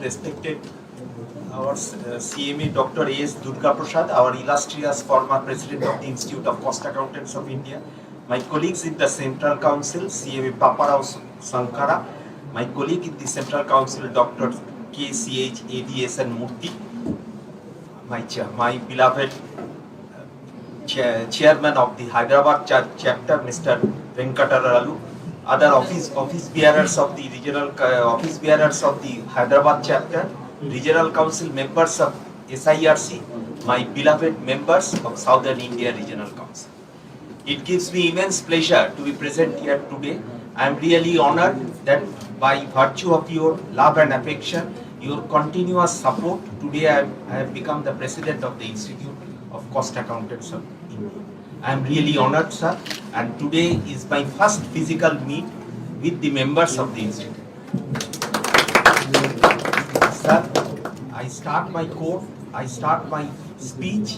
respected our CMA Dr. A.S. Durga Prasad, our illustrious former President of the Institute of Cost Accountants of India, my colleagues in the Central Council, CMA Paparao Sankara, my colleague in the Central Council, Dr. KCH AVSN Murthy, my beloved Chairman of the Hyderabad chapter, Mr. Venkataralu, other office bearers of the regional office bearers of the Hyderabad chapter, regional council members of SIRC, my beloved members of Southern India Regional Council. It gives me immense pleasure to be present here today. I am really honored that by virtue of your love and affection, your continuous support, today I have become the president of the Institute of Cost Accountants of India. I am really honored, sir, and today is my first physical meet with the members of the Institute. Sir, I start my speech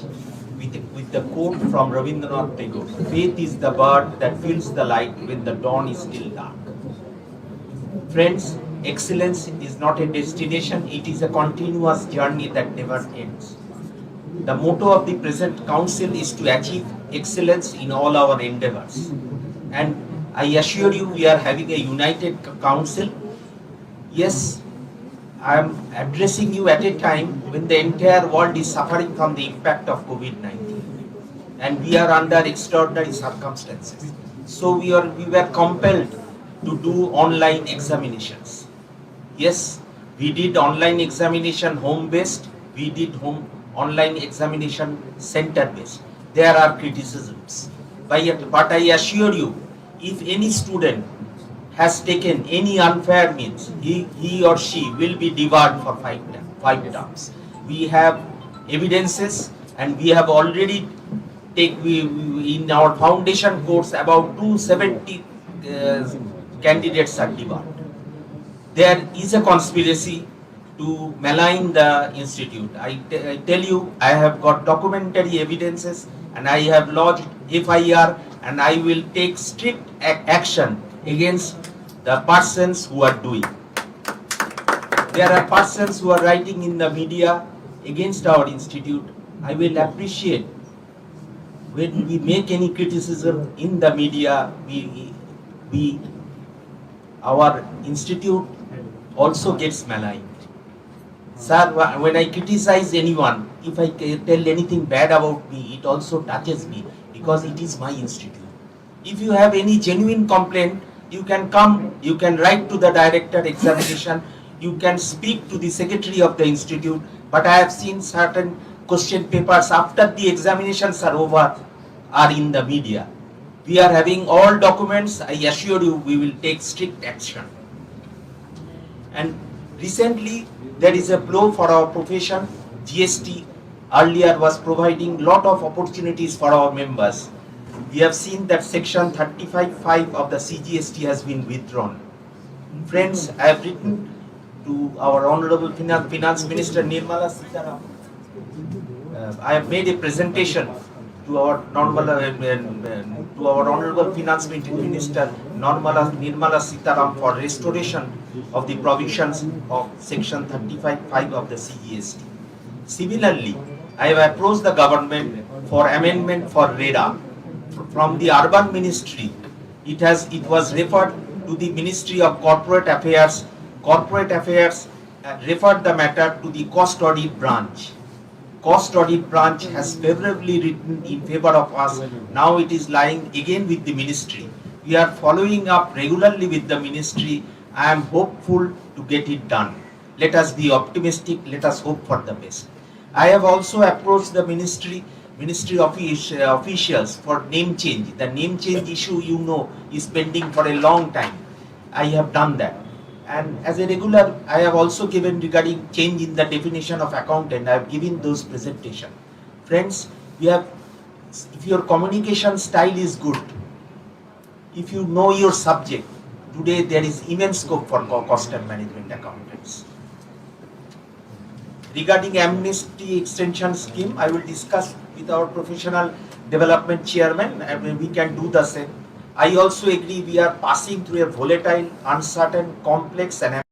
with the quote from Rabindranath Tagore. Faith is the bird that fills the light when the dawn is still dark. Friends, excellence is not a destination, it is a continuous journey that never ends. The motto of the present council is to achieve excellence in all our endeavors. And I assure you, we are having a united council. Yes, I am addressing you at a time when the entire world is suffering from the impact of COVID-19. And we are under extraordinary circumstances. So we were compelled to do online examinations. Yes, we did online examination home-based, we did online examination center-based. There are criticisms. But I assure you, if any student has taken any unfair means, he or she will be debarred for 5 terms. We have evidences, and we have already in our foundation course about 270 candidates are debarred. There is a conspiracy to malign the institute. I tell you, I have got documentary evidences, and I have lodged FIR, and I will take strict action against the persons who are doing. There are persons who are writing in the media against our institute. I will appreciate when we make any criticism in the media, our institute also gets maligned. Sir, when I criticize anyone, if I tell anything bad about me, it also touches me because it is my institute. If you have any genuine complaint, you can come, you can write to the director examination, you can speak to the secretary of the institute, but I have seen certain question papers after the examinations are over are in the media. We are having all documents. I assure you, we will take strict action. And recently, there is a blow for our profession. GST earlier was providing lot of opportunities for our members. We have seen that section 35(5) of the CGST has been withdrawn. Friends, I have written to our Honorable Finance Minister Nirmala Sitharaman. I have made a presentation to our Honorable Finance Minister Nirmala Sitharaman for restoration of the provisions of section 35(5) of the CGST. Similarly, I have approached the government for amendment for RERA. From the Urban Ministry, it was referred to the Ministry of Corporate Affairs. Corporate Affairs referred the matter to the Cost Audit Branch. Cost Audit Branch has favorably written in favor of us. Now it is lying again with the Ministry. We are following up regularly with the Ministry. I am hopeful to get it done. Let us be optimistic. Let us hope for the best. I have also approached the Ministry officials for name change. The name change issue, you know, is pending for a long time. I have done that. And as a regular, I have also given regarding change in the definition of accountant. I have given those presentation. Friends, if your communication style is good, if you know your subject, today there is immense scope for cost and management accountants. Regarding amnesty extension scheme, I will discuss with our professional development chairman, and we can do the same. I also agree we are passing through a volatile, uncertain, complex and